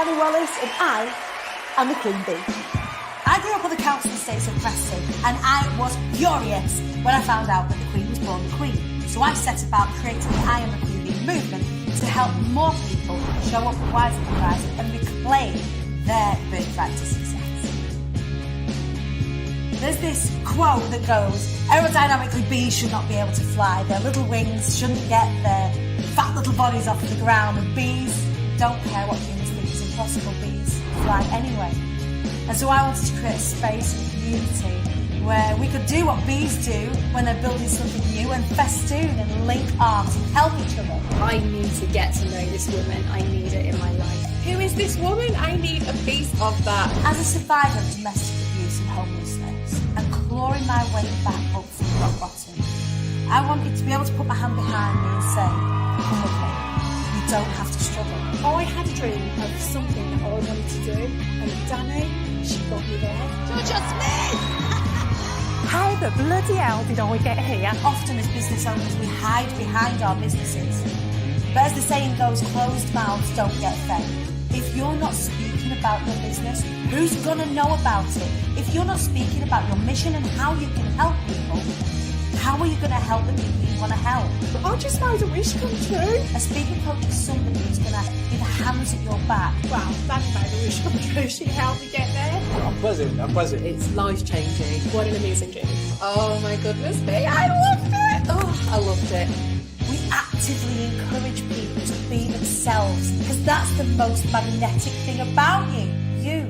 Danny Wallace, and I am the Queen Bee. I grew up on the council estates of Preston, and I was furious when I found out that the Queen was born the Queen. So I set about creating the I Am the Queen Bee movement to help more people show up wiser than rising and reclaim their birthright to success. There's this quote that goes, aerodynamically bees should not be able to fly, their little wings shouldn't get their fat little bodies off the ground, and bees don't care what humans think is impossible, bees fly anyway. And so I wanted to create a space and community where we could do what bees do when they're building something new and festoon and link arms and help each other. I need to get to know this woman. I need it in my life. Who is this woman? I need a piece of that. As a survivor of domestic abuse and homelessness and clawing my way back up from rock bottom, I wanted to be able to put my hand behind me and say, come with me. You don't have to struggle. I had a dream of something that I wanted to do, and Danny, she got me there. You're just me! How the bloody hell did I get here? Often as business owners, we hide behind our businesses. But as the saying goes, closed mouths don't get fed. If you're not speaking about your business, who's gonna know about it? If you're not speaking about your mission and how you can help people, how are you gonna help the people you wanna help? I just made a wish come true. A speaking coach is somebody who's gonna be the hands at your back. Wow, Danny made a wish come true. She helped me get there. I'm buzzing. It's life-changing. What an amazing journey. Oh my goodness me, I loved it. Oh, I loved it. We actively encourage people to be themselves because that's the most magnetic thing about you.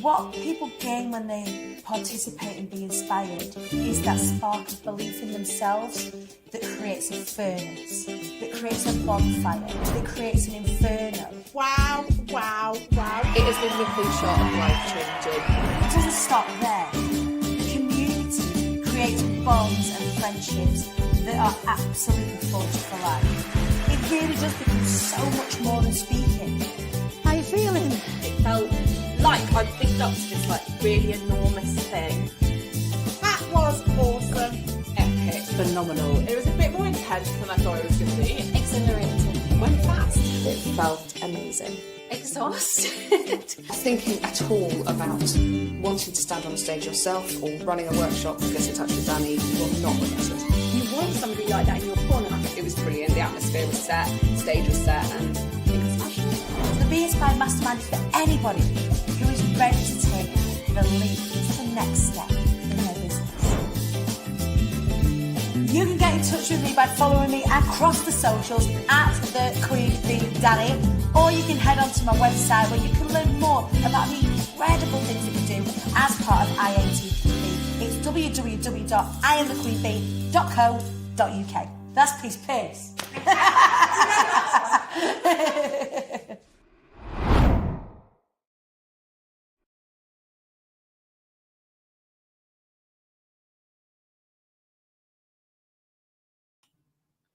What people gain when they participate and be inspired is that spark of belief in themselves that creates a furnace, that creates a bonfire, that creates an inferno. Wow. It has been nothing short of life-changing. It doesn't stop there. Community creates bonds and friendships that are absolutely forged for life. It really does become so much more than speaking. How you feeling? It felt like I'd picked up to this really enormous thing. That was awesome. Epic. Phenomenal. It was a bit more intense than I thought it was going to be. Exhilarating. Went fast. It felt amazing. Exhausted. Thinking at all about wanting to stand on a stage yourself or running a workshop to get in touch with Danny, you're not regretted. You want somebody like that in your corner. It was brilliant. The atmosphere was set, stage was set, and it was smashing. So the Be Inspired Mastermind is for anybody who is ready to take the leap to the next step in their business. You can get in touch with me by following me across the socials at the Queen Bee Danny, or you can head on to my website where you can learn more about the incredible things that we do as part of IATQB. It's www.iamthequeenbee.co.uk. That's peace.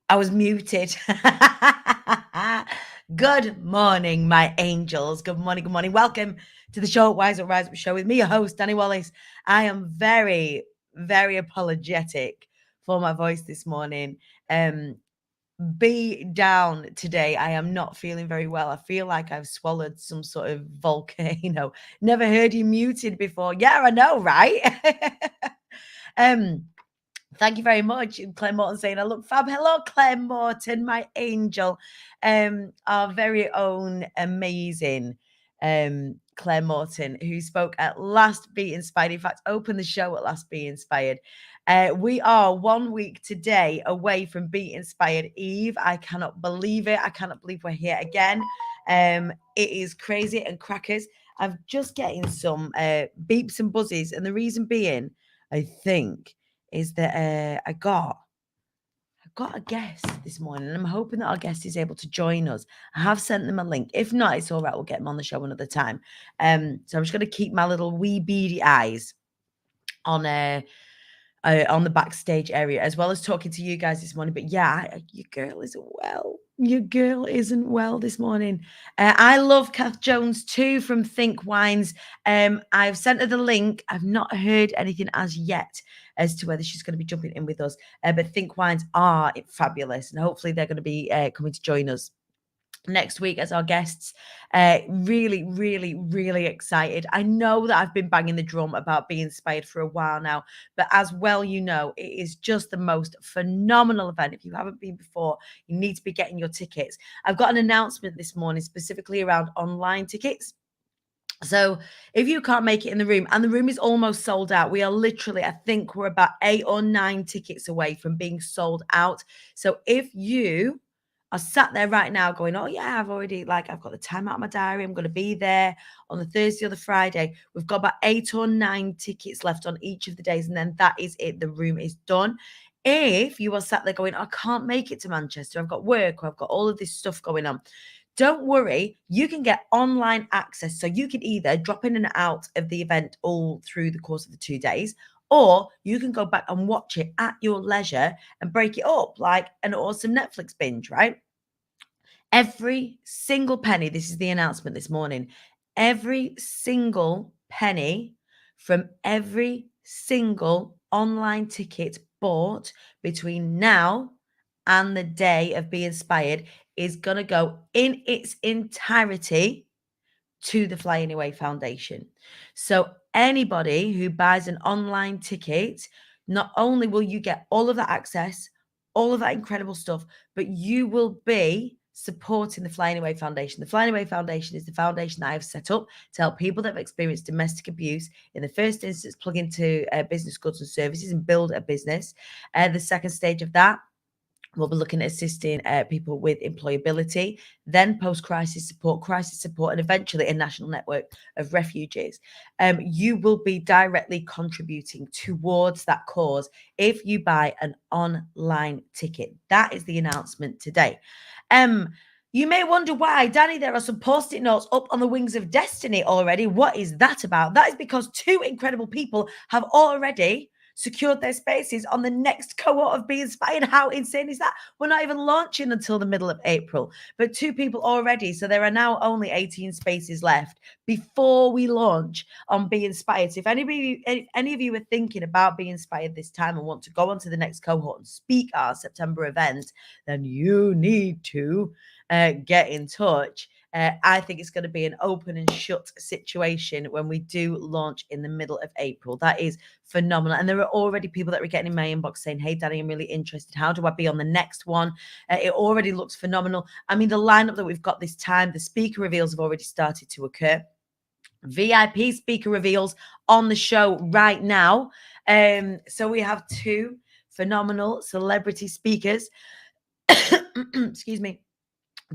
I was muted. Good morning, my angels. Good morning. Welcome to the show, Rise Up, Rise Up show with me, your host, Danny Wallace. I am very, very apologetic for my voice this morning. Be down today. I am not feeling very well. I feel like I've swallowed some sort of volcano. Never heard you muted before. Yeah, I know, right? Thank you very much. Claire Morton saying, I look fab. Hello, Claire Morton, my angel. Our very own amazing Claire Morton, who spoke at last Be Inspired. In fact, opened the show at last Be Inspired. We are 1 week today away from Be Inspired Eve. I cannot believe it. I cannot believe we're here again. It is crazy and crackers. I'm just getting some beeps and buzzes. And the reason being, I think, is that I got a guest this morning, and I'm hoping that our guest is able to join us. I have sent them a link. If not, it's all right. We'll get them on the show another time. So I'm just going to keep my little wee beady eyes on the backstage area, as well as talking to you guys this morning. But yeah, your girl isn't well. Your girl isn't well this morning. I love Kath Jones too from Think Wines. I've sent her the link. I've not heard anything as yet as to whether she's going to be jumping in with us. But Think Wines are fabulous, and hopefully they're going to be coming to join us next week as our guests. Really, really, really excited. I know that I've been banging the drum about Be Inspired for a while now, but as well, you know, it is just the most phenomenal event. If you haven't been before, you need to be getting your tickets. I've got an announcement this morning specifically around online tickets. So if you can't make it in the room, and the room is almost sold out, we are literally, I think we're about 8 or 9 tickets away from being sold out. So if you are sat there right now going, oh yeah, I've got the time out of my diary, I'm going to be there on the Thursday or the Friday. We've got about 8 or 9 tickets left on each of the days, and then that is it. The room is done. If you are sat there going, I can't make it to Manchester, I've got work, or I've got all of this stuff going on, don't worry, you can get online access. So you can either drop in and out of the event all through the course of the 2 days, or you can go back and watch it at your leisure and break it up like an awesome Netflix binge, right? Every single penny, this is the announcement this morning, every single penny from every single online ticket bought between now and the day of Be Inspired is going to go in its entirety to the Fly Anyway Foundation. So anybody who buys an online ticket, not only will you get all of that access, all of that incredible stuff, but you will be supporting the Fly Anyway Foundation. The Fly Anyway Foundation is the foundation that I have set up to help people that have experienced domestic abuse in the first instance plug into business, goods and services and build a business. The second stage of that, we'll be looking at assisting people with employability, then post-crisis support, crisis support, and eventually a national network of refugees. You will be directly contributing towards that cause if you buy an online ticket. That is the announcement today. You may wonder why, Danny, there are some post-it notes up on the Wings of Destiny already. What is that about? That is because 2 incredible people have already secured their spaces on the next cohort of Be Inspired. How insane is that? We're not even launching until the middle of April, but 2 people already. So there are now only 18 spaces left before we launch on Be Inspired. So if any of you are thinking about Be Inspired this time and want to go on to the next cohort and speak at our September event, then you need to get in touch. I think it's going to be an open and shut situation when we do launch in the middle of April. That is phenomenal. And there are already people that are getting in my inbox saying, hey, Danny, I'm really interested. How do I be on the next one? It already looks phenomenal. I mean, the lineup that we've got this time, the speaker reveals have already started to occur. VIP speaker reveals on the show right now. So we have 2 phenomenal celebrity speakers. Excuse me.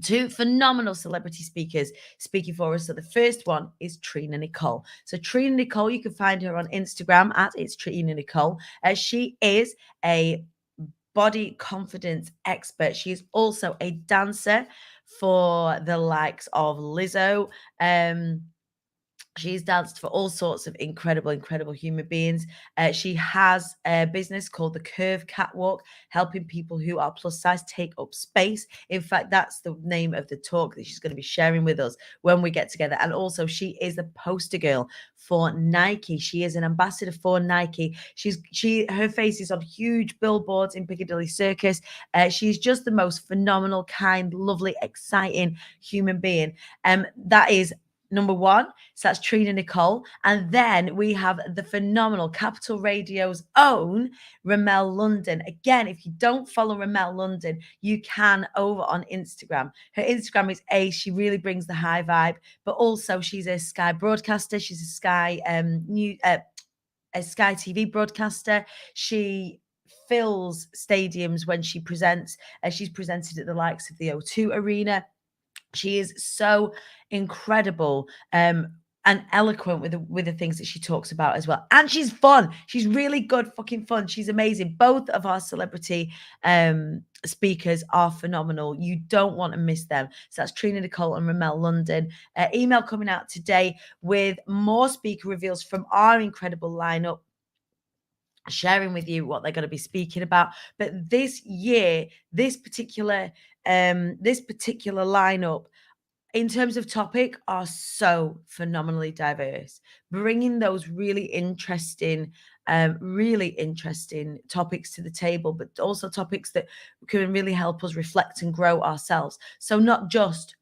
2 phenomenal celebrity speakers speaking for us. So the first one is Trina Nicole. So Trina Nicole, you can find her on Instagram at It's Trina Nicole. She is a body confidence expert. She is also a dancer for the likes of Lizzo. She's danced for all sorts of incredible human beings. She has a business called the Curve Catwalk, helping people who are plus size take up space. In fact, that's the name of the talk that she's going to be sharing with us when we get together. And also, she is the poster girl for Nike. She is an ambassador for Nike. Her face is on huge billboards in Piccadilly Circus. She's just the most phenomenal, kind, lovely, exciting human being. That is number 1. So that's Trina Nicole. And then we have the phenomenal Capital Radio's own Ramel London. Again, if you don't follow Ramel London, you can over on Instagram. Her Instagram is she really brings the high vibe, but also she's a Sky broadcaster. She's a Sky a Sky TV broadcaster. She fills stadiums when she presents. She's presented at the likes of the O2 Arena. She is so incredible and eloquent with the things that she talks about as well. And she's fun. She's really good fucking fun. She's amazing. Both of our celebrity speakers are phenomenal. You don't want to miss them. So that's Trina Nicole and Ramel London. Email coming out today with more speaker reveals from our incredible lineup, sharing with you what they're going to be speaking about. But this year, this particular lineup in terms of topic are so phenomenally diverse, bringing those really interesting really interesting topics to the table, but also topics that can really help us reflect and grow ourselves. So not just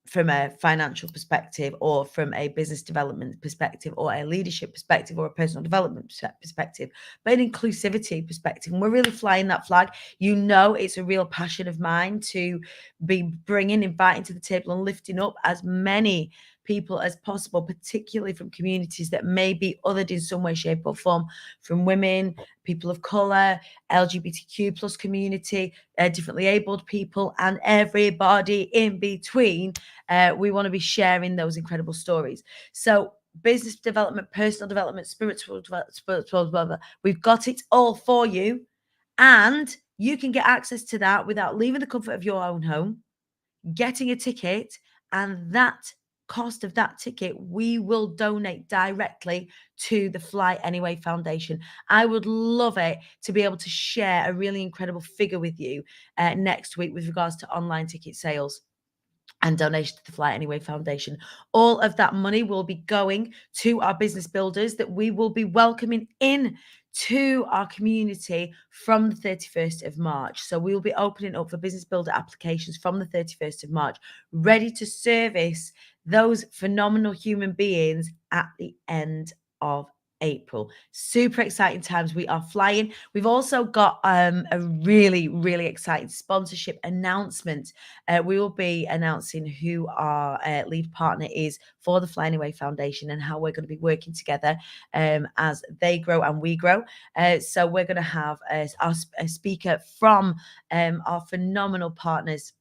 from a financial perspective or from a business development perspective or a leadership perspective or a personal development perspective, but an inclusivity perspective. And we're really flying that flag. You know, it's a real passion of mine to be inviting to the table and lifting up as many people as possible, particularly from communities that may be othered in some way, shape or form, from women, people of colour, LGBTQ plus community, differently abled people, and everybody in between. We want to be sharing those incredible stories. So business development, personal development, spiritual development, we've got it all for you. And you can get access to that without leaving the comfort of your own home, getting a ticket, and that cost of that ticket we will donate directly to the Fly Anyway Foundation. I would love it to be able to share a really incredible figure with you next week with regards to online ticket sales and donation to the Fly Anyway Foundation. All of that money will be going to our business builders that we will be welcoming in to our community from the 31st of March. So we will be opening up for business builder applications from the 31st of March, ready to service those phenomenal human beings at the end of April. Super exciting times. We are flying. We've also got a really, really exciting sponsorship announcement. We will be announcing who our lead partner is for the Fly Anyway Foundation and how we're going to be working together as they grow and we grow. So we're going to have a speaker from our phenomenal partners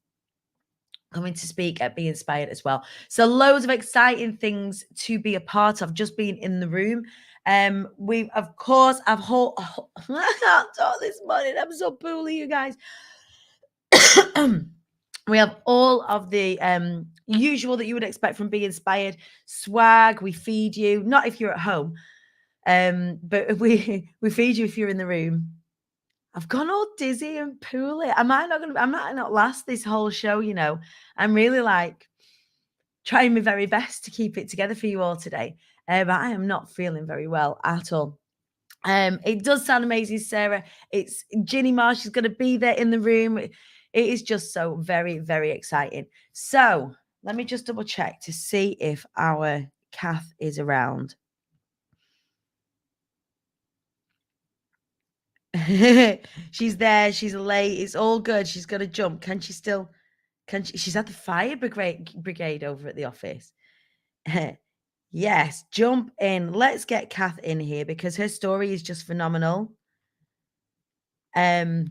coming to speak at Be Inspired as well. So loads of exciting things to be a part of, just being in the room. We, of course, I've I can't talk this morning. I'm so poorly, you guys. We have all of the usual that you would expect from Be Inspired swag. We feed you, not if you're at home, but we feed you if you're in the room. I've gone all dizzy and poorly. I might not last this whole show, you know. I'm really like trying my very best to keep it together for you all today. But I am not feeling very well at all. It does sound amazing, Sarah. It's Ginny Marsh is going to be there in the room. It is just so very, very exciting. So let me just double check to see if our Kath is around. She's there. She's late. It's all good. She's got to jump. Can she still? She's at the fire brigade over at the office. Yes, jump in. Let's get Kath in here because her story is just phenomenal. Her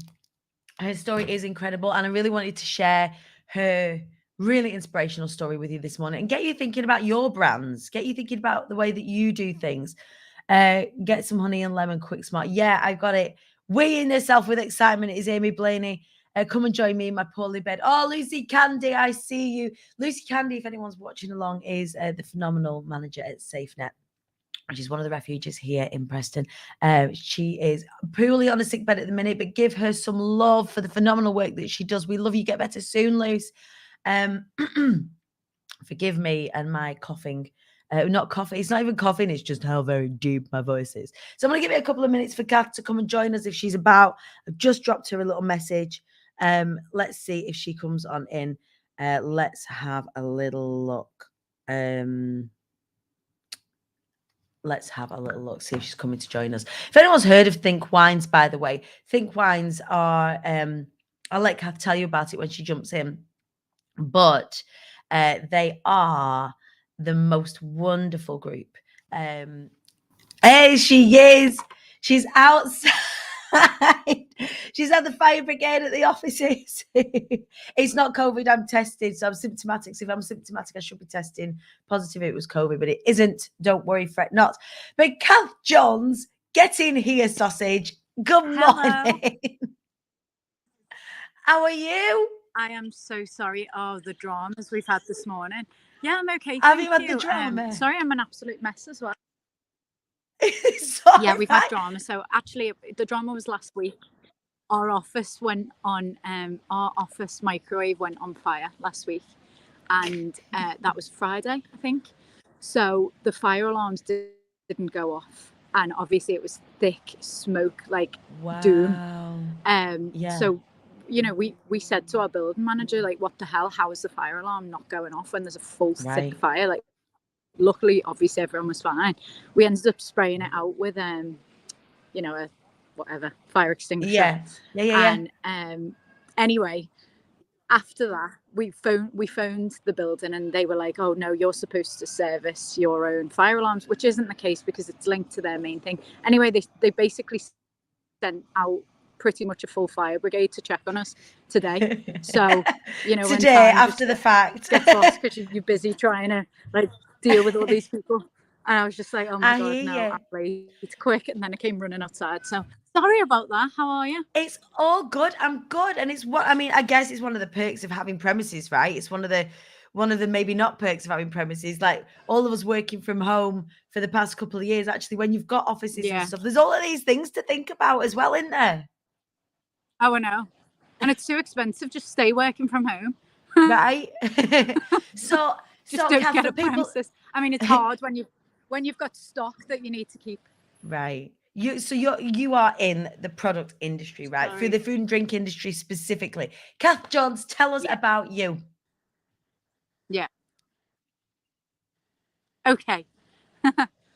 story is incredible, and I really wanted to share her really inspirational story with you this morning and get you thinking about your brands, get you thinking about the way that you do things. Get some honey and lemon quick smart. Yeah, I got it. Weighing herself with excitement is Amy Blaney. Come and join me in my poorly bed. Oh, Lucy Candy, I see you. Lucy Candy, if anyone's watching along, is the phenomenal manager at SafeNet, which is one of the refuges here in Preston. She is poorly on a sick bed at the minute, but give her some love for the phenomenal work that she does. We love you. Get better soon, Luce. Forgive me and my coughing. Not coughing. It's not even coughing. It's just how very deep my voice is. So I'm going to give it a couple of minutes for Kath to come and join us if she's about. I've just dropped her a little message. Let's see if she comes on in. Let's have a little look. Let's have a little look, see if she's coming to join us. If anyone's heard of Think Wines, by the way, Think Wines are, I'll let Kath tell you about it when she jumps in, but they are the most wonderful group. Hey, she is. She's outside. She's at the fire brigade at the offices. It's not COVID. I'm tested, so I'm symptomatic. So if I'm symptomatic, I should be testing positive. It was COVID, but it isn't. Don't worry, fret not. But Katherine Jones, get in here, sausage. Good morning. How are you? I am so sorry. Oh, the dramas we've had this morning. Yeah, I'm okay. Have you had the drama? Sorry, I'm an absolute mess as well. Yeah, we've had drama. So actually, the drama was last week. Our office went on. Our office microwave went on fire last week, and that was Friday, I think. So the fire alarms didn't go off and obviously it was thick smoke, like Wow. doom. Yeah. So, you know, we said to our building manager, like, what the hell? How is the fire alarm not going off when there's a full Right. thick fire? Like, luckily, obviously, everyone was fine. We ended up spraying it out with, you know, a whatever fire extinguisher. Yeah. And anyway, after that, we phoned the building, and they were like, "Oh no, you're supposed to service your own fire alarms," which isn't the case because it's linked to their main thing. Anyway, they basically sent out pretty much a full fire brigade to check on us today. So, you know, when Today, time after the just fact. gets lost because you're busy trying to like deal with all these people. And I was just like, oh my I God, hear no, you. I'm late, quick. And then I came running outside. So sorry about that. How are you? It's all good. I'm good. And it's what I mean, I guess it's one of the perks of having premises, right? It's one of the maybe not perks of having premises. Like all of us working from home for the past couple of years, actually, when you've got offices and Yeah. stuff, there's all of these things to think about as well, isn't there? Oh, I know. And it's too expensive. Just stay working from home. Right. so Just don't Kath, get for a people premises. I mean, it's hard when you've got stock that you need to keep. right. You are in the product industry, right? Sorry. Through the food and drink industry specifically. Kath Jones, tell us Yeah. about you. Yeah. Okay.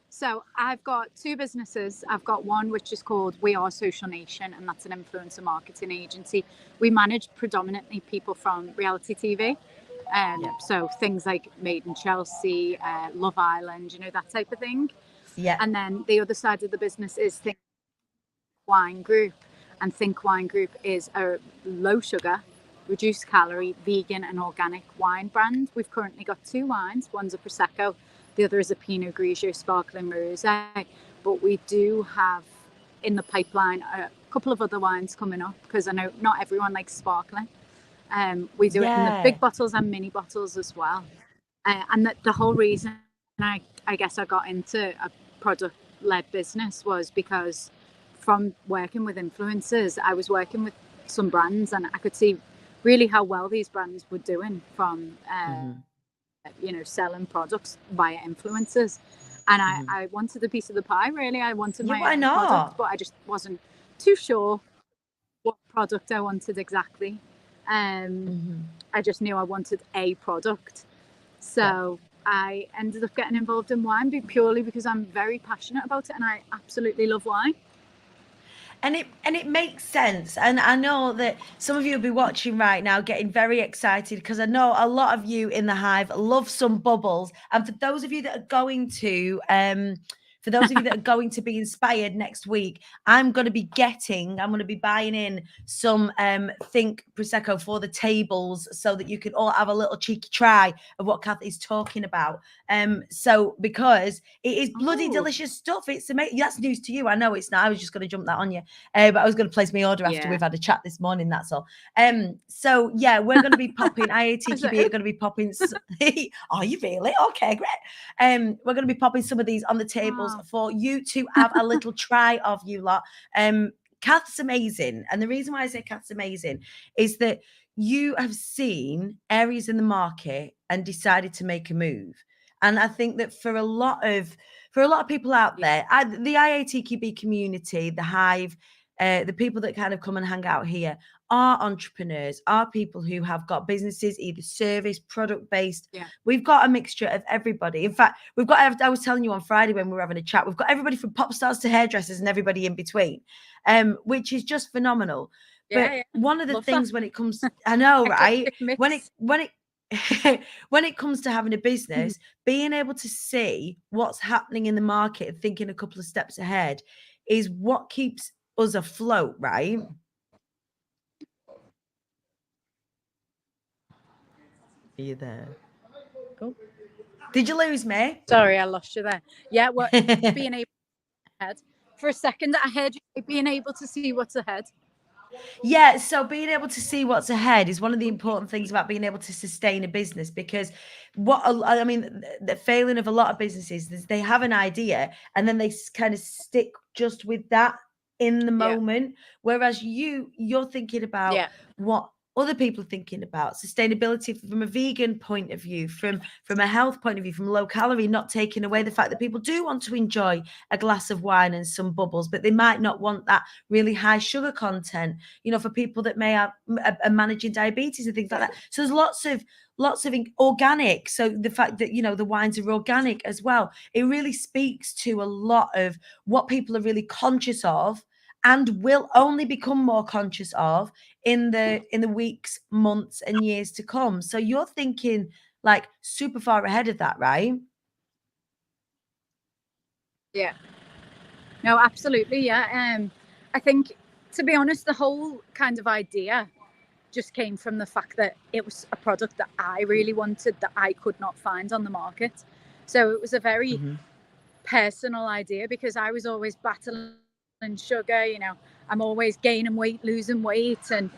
So I've got two businesses. I've got one which is called We Are Social Nation, and that's an influencer marketing agency. We manage predominantly people from reality TV. So things like Made in Chelsea, Love Island, you know, that type of thing. Yeah. And then the other side of the business is Think Wine Group. And Think Wine Group is a low sugar, reduced calorie, vegan and organic wine brand. We've currently got two wines. One's a Prosecco, the other is a Pinot Grigio sparkling rosé. But we do have in the pipeline a couple of other wines coming up because I know not everyone likes sparkling. We do it in the big bottles and mini bottles as well. And the whole reason I guess I got into a product-led business was because from working with influencers, I was working with some brands and I could see really how well these brands were doing from, you know, selling products via influencers. And I wanted a piece of the pie, really. I wanted my own product, but I just wasn't too sure what product I wanted exactly. I just knew I wanted a product. So I ended up getting involved in wine purely because I'm very passionate about it and I absolutely love wine. And it makes sense. And I know that some of you will be watching right now getting very excited because I know a lot of you in the hive love some bubbles. And for those of you that are going to be inspired next week, I'm going to be buying in some Think Prosecco for the tables so that you can all have a little cheeky try of what Kath is talking about. So because it is bloody delicious stuff. It's amazing. That's news to you. I know it's not. I was just going to jump that on you. But I was going to place my order after we've had a chat this morning. That's all. So yeah, we're going to be popping IATQB are going to be popping. Are you really? Okay, great. We're going to be popping some of these on the tables for you to have a little try of, you lot. Kath's amazing. And the reason why I say Kath's amazing is that you have seen areas in the market and decided to make a move. And I think that for a lot of people out there, the IATQB community, the hive, the people that kind of come and hang out here are entrepreneurs, are people who have got businesses, either service, product based. Yeah. We've got a mixture of everybody. In fact, I was telling you on Friday when we were having a chat, we've got everybody from pop stars to hairdressers and everybody in between, which is just phenomenal. But one of the things when it comes, I know, right? When it comes to having a business, being able to see what's happening in the market and thinking a couple of steps ahead is what keeps us afloat, right? Are you there? Cool. Did you lose me? Sorry, I lost you there. Yeah, well, being able to ahead. For a second, I heard you being able to see what's ahead. Yeah, so being able to see what's ahead is one of the important things about being able to sustain a business, because the failing of a lot of businesses is they have an idea and then they kind of stick just with that in the moment, whereas you're thinking about what other people are thinking about sustainability from a vegan point of view, from a health point of view, from low calorie, not taking away the fact that people do want to enjoy a glass of wine and some bubbles, but they might not want that really high sugar content, you know, for people that may have are managing diabetes and things like that. So there's lots of organic. So the fact that, you know, the wines are organic as well, it really speaks to a lot of what people are really conscious of and will only become more conscious of in the weeks, months, and years to come. So you're thinking like super far ahead of that, right? Yeah. No, absolutely. Yeah. I think, to be honest, the whole kind of idea just came from the fact that it was a product that I really wanted that I could not find on the market. So it was a very personal idea, because I was always battling sugar, you know, I'm always gaining weight, losing weight, and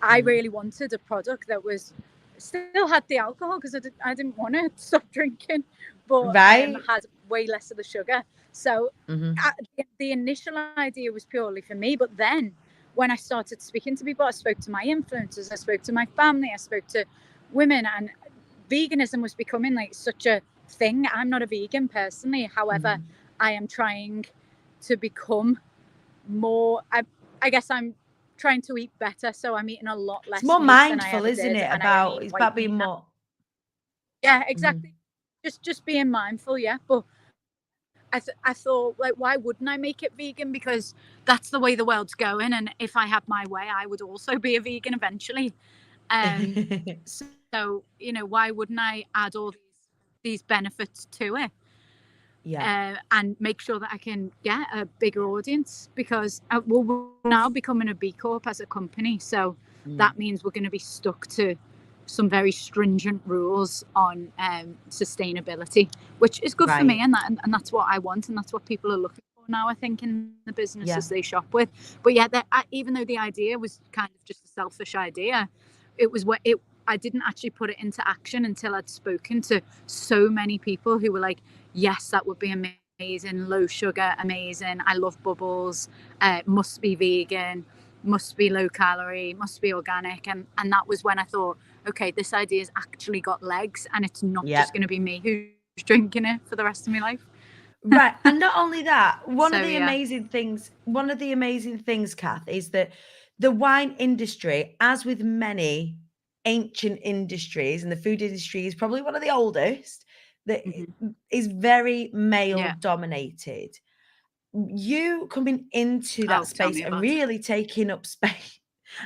I really wanted a product that was still had the alcohol, because I didn't want to stop drinking, but Right. had way less of the sugar. So the initial idea was purely for me, but then when I started speaking to people, I spoke to my influencers, I spoke to my family, I spoke to women, and veganism was becoming like such a thing. I'm not a vegan personally, however, I am trying to become more. I guess I'm trying to eat better, so I'm eating a lot less It's more meat than I mindful, ever isn't did, it? and I am About eating it's white about meat being now. more. Yeah, exactly. Just being mindful, yeah. But I thought, like, why wouldn't I make it vegan? Because that's the way the world's going, and if I had my way, I would also be a vegan eventually. So, you know, why wouldn't I add all these benefits to it? And make sure that I can get a bigger audience, because we're now becoming a B Corp as a company. So that means we're going to be stuck to some very stringent rules on sustainability, which is good for me, and that's what I want, and that's what people are looking for now, I think, in the businesses they shop with. But yeah, even though the idea was kind of just a selfish idea, it was what it. I didn't actually put it into action until I'd spoken to so many people who were like, yes, that would be amazing, low sugar, amazing, I love bubbles, must be vegan, must be low calorie, must be organic. And that was when I thought, okay, this idea's actually got legs, and it's not just going to be me who's drinking it for the rest of my life. Right. And not only that, one So, of the amazing things, Kath, is that the wine industry, as with many ancient industries, and the food industry is probably one of the oldest, that is very male dominated. You coming into that space and really taking up space.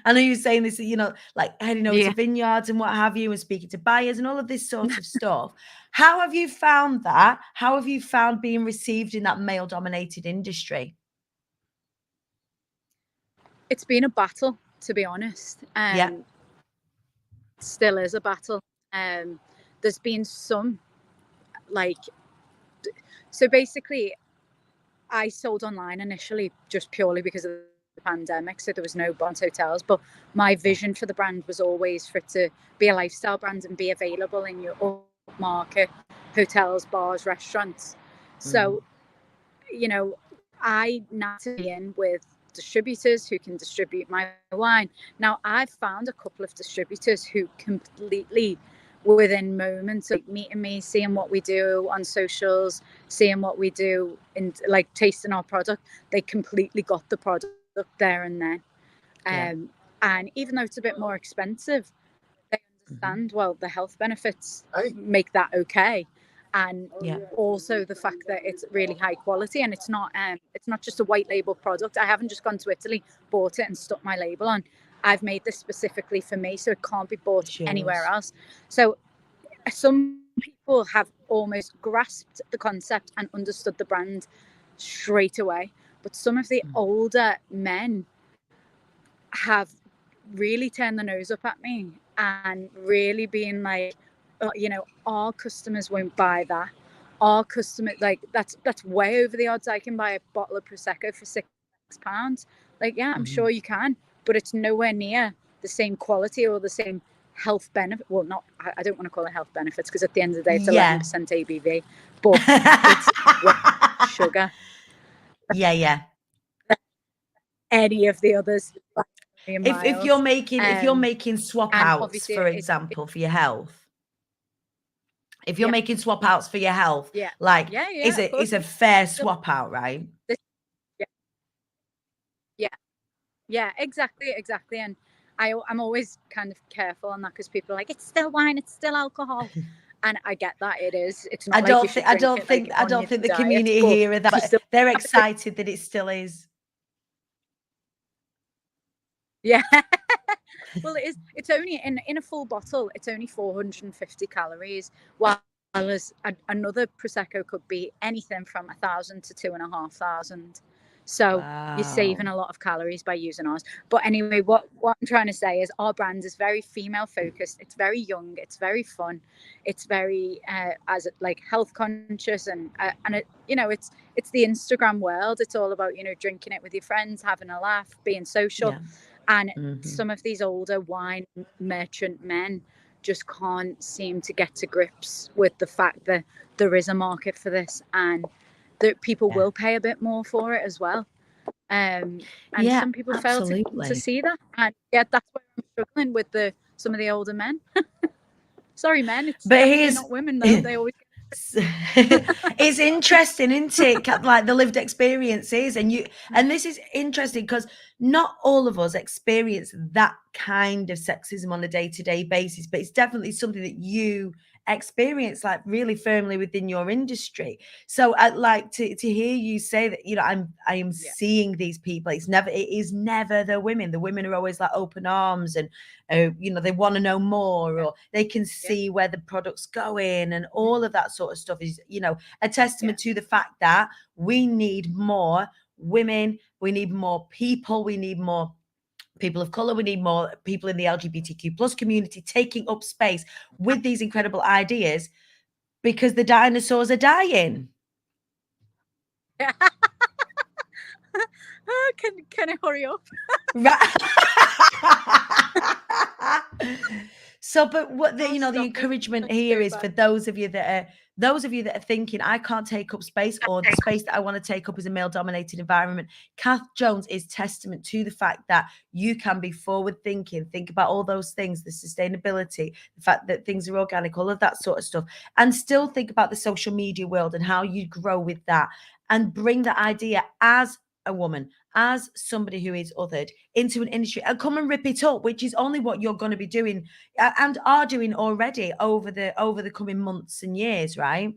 I know you're saying this, you know, like heading over to vineyards and what have you, and speaking to buyers and all of this sort of stuff. How have you found that? How have you found being received in that male dominated industry? It's been a battle, to be honest. Still is a battle. There's been some, like, so basically I sold online initially just purely because of the pandemic, so there was no Bond hotels, but my vision for the brand was always for it to be a lifestyle brand and be available in your upmarket hotels, bars, restaurants. So, you know, I now be in with distributors who can distribute my wine. Now, I've found a couple of distributors who completely, within moments of meeting me, seeing what we do on socials, seeing what we do in, like, tasting our product, they completely got the product there and then. And even though it's a bit more expensive, they understand, well, the health benefits make that okay. And also the fact that it's really high quality, and it's not just a white label product. I haven't just gone to Italy, bought it and stuck my label on. I've made this specifically for me, so it can't be bought anywhere else. So some people have almost grasped the concept and understood the brand straight away, but some of the older men have really turned the nose up at me and really being like, you know, our customers won't buy that. Our customer, like, that's way over the odds. I can buy a bottle of Prosecco for £6. Like, yeah, I'm sure you can, but it's nowhere near the same quality or the same health benefit. Well, not, I don't want to call it health benefits, because at the end of the day, it's 11% ABV, but it's sugar. Yeah. Any of the others. if you're making swap and outs, obviously for example, for your health. If you're Yeah. making swap outs for your health, Yeah. like Yeah, is of course. a fair swap out, right? Yeah, exactly. And I'm always kind of careful on that because people are like, it's still wine, it's still alcohol. And I get that it is. It's not like you should drink it like I on don't your think the diet, community but here are that, you still they're have to- excited that it still is. Yeah. Well, it is. It's only in a full bottle. It's only 450 calories, while as another prosecco could be anything from 1,000 to 2,500. So you're saving a lot of calories by using ours. But anyway, what I'm trying to say is our brand is very female focused. It's very young. It's very fun. It's very like health conscious and it, it's the Instagram world. It's all about drinking it with your friends, having a laugh, being social. Yeah. And some of these older wine merchant men just can't seem to get to grips with the fact that there is a market for this and that people will pay a bit more for it as well. And some people fail to see that. And that's where I'm struggling with some of the older men. Sorry, men. It's definitely not women, though. They always it's interesting, isn't it? Like the lived experiences, and this is interesting because not all of us experience that kind of sexism on a day-to-day basis, but it's definitely something that you experience like really firmly within your industry. So I'd like to hear you say that I am seeing these people. It is never the women. The women are always like open arms and they want to know more, or they can see where the product's going, and all of that sort of stuff is a testament to the fact that we need more women, we need more people, we need more people of color, we need more people in the LGBTQ plus community taking up space with these incredible ideas, because the dinosaurs are dying. Can I hurry up? Right. So, but what the encouragement here is for those of you that are thinking, I can't take up space, or the space that I want to take up is a male dominated environment. Kath Jones is testament to the fact that you can be forward thinking, think about all those things, the sustainability, the fact that things are organic, all of that sort of stuff, and still think about the social media world and how you grow with that, and bring the idea as a woman, as somebody who is othered, into an industry and come and rip it up, which is only what you're going to be doing and are doing already over the coming months and years, right?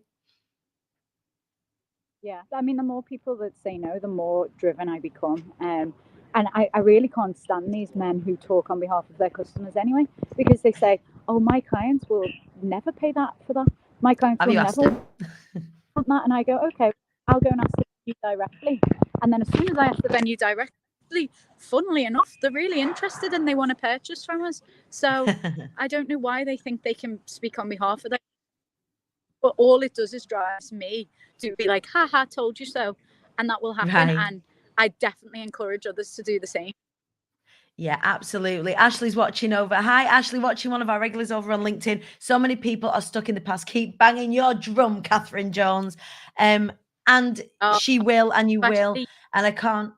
Yeah, I mean, the more people that say no, the more driven I become. And I really can't stand these men who talk on behalf of their customers anyway, because they say, oh, my clients will never pay that for that. My clients will never want that. And I go, okay, I'll go and ask the venue directly. And then as soon as I ask the venue directly, funnily enough, they're really interested and they want to purchase from us. So I don't know why they think they can speak on behalf of them. But all it does is drives me to be like, haha, told you so. And that will happen. Right. And I definitely encourage others to do the same. Yeah, absolutely. Ashley's watching over. Hi, Ashley, watching, one of our regulars over on LinkedIn. So many people are stuck in the past. Keep banging your drum, Katherine Jones. And she will, and you will. And I can't...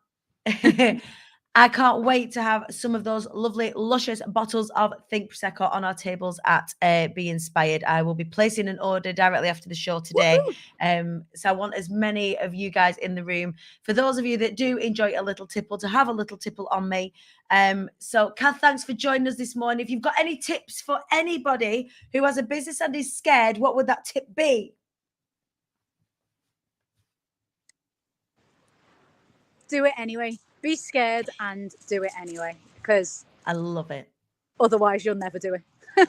I can't wait to have some of those lovely, luscious bottles of Think Prosecco on our tables at Be Inspired. I will be placing an order directly after the show today. So I want as many of you guys in the room, for those of you that do enjoy a little tipple, to have a little tipple on me. So Kath, thanks for joining us this morning. If you've got any tips for anybody who has a business and is scared, what would that tip be? Do it anyway. Be scared and do it anyway, because I love it. Otherwise, you'll never do it.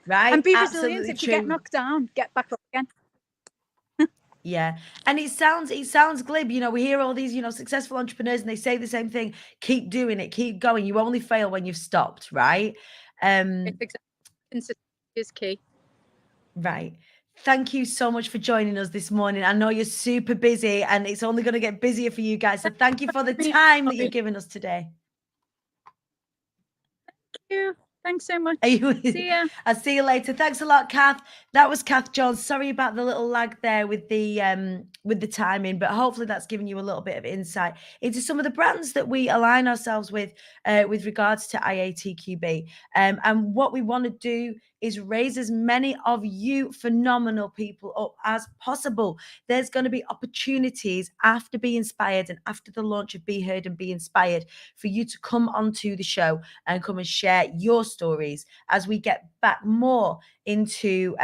Right. And be resilient. If you get knocked down, get back up again. Yeah. And it sounds glib. We hear all these, successful entrepreneurs and they say the same thing. Keep doing it, keep going. You only fail when you've stopped, right? Consistency is key. Right. Thank you so much for joining us this morning. I know you're super busy and it's only going to get busier for you guys. So thank you for the time that you've given us today. Thank you. Thanks so much. See ya. I'll see you later. Thanks a lot, Kath. That was Kath Jones. Sorry about the little lag there with the with the timing, but hopefully that's given you a little bit of insight into some of the brands that we align ourselves with regards to IATQB. And what we want to do is raise as many of you phenomenal people up as possible. There's going to be opportunities after Be Inspired and after the launch of Be Heard and Be Inspired for you to come onto the show and come and share your stories as we get back more into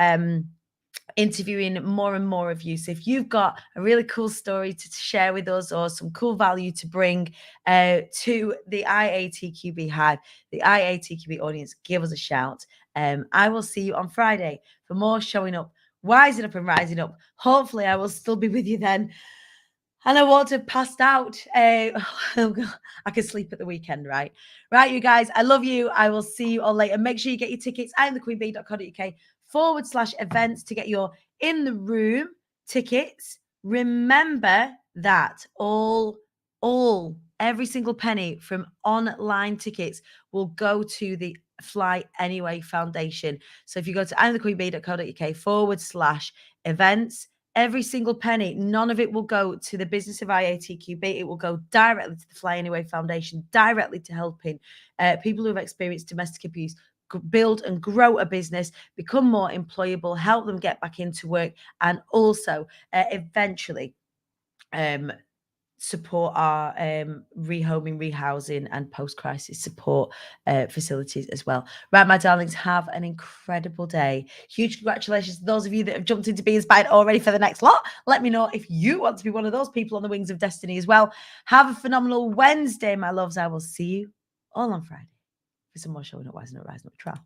interviewing more and more of you. So if you've got a really cool story to share with us or some cool value to bring to the IATQB Hive, the IATQB audience, give us a shout. I will see you on Friday for more Showing Up, Wising Up and Rising Up. Hopefully I will still be with you then. And I won't have passed out. I can sleep at the weekend, right? Right, you guys, I love you. I will see you all later. Make sure you get your tickets at thequeenbee.co.uk/events to get your in the room tickets. Remember that every single penny from online tickets will go to the Fly Anyway Foundation. So if you go to thequeenbee.co.uk/events, every single penny, none of it will go to the business of IATQB. It will go directly to the Fly Anyway Foundation, directly to helping people who have experienced domestic abuse build and grow a business, become more employable, help them get back into work, and also eventually support our rehoming, rehousing, and post-crisis support facilities as well. Right, my darlings, have an incredible day. Huge congratulations to those of you that have jumped into Be Inspired already for the next lot. Let me know if you want to be one of those people on the wings of destiny as well. Have a phenomenal Wednesday, my loves. I will see you all on Friday for some more Showing Up, Rising Up, Rising Up trial.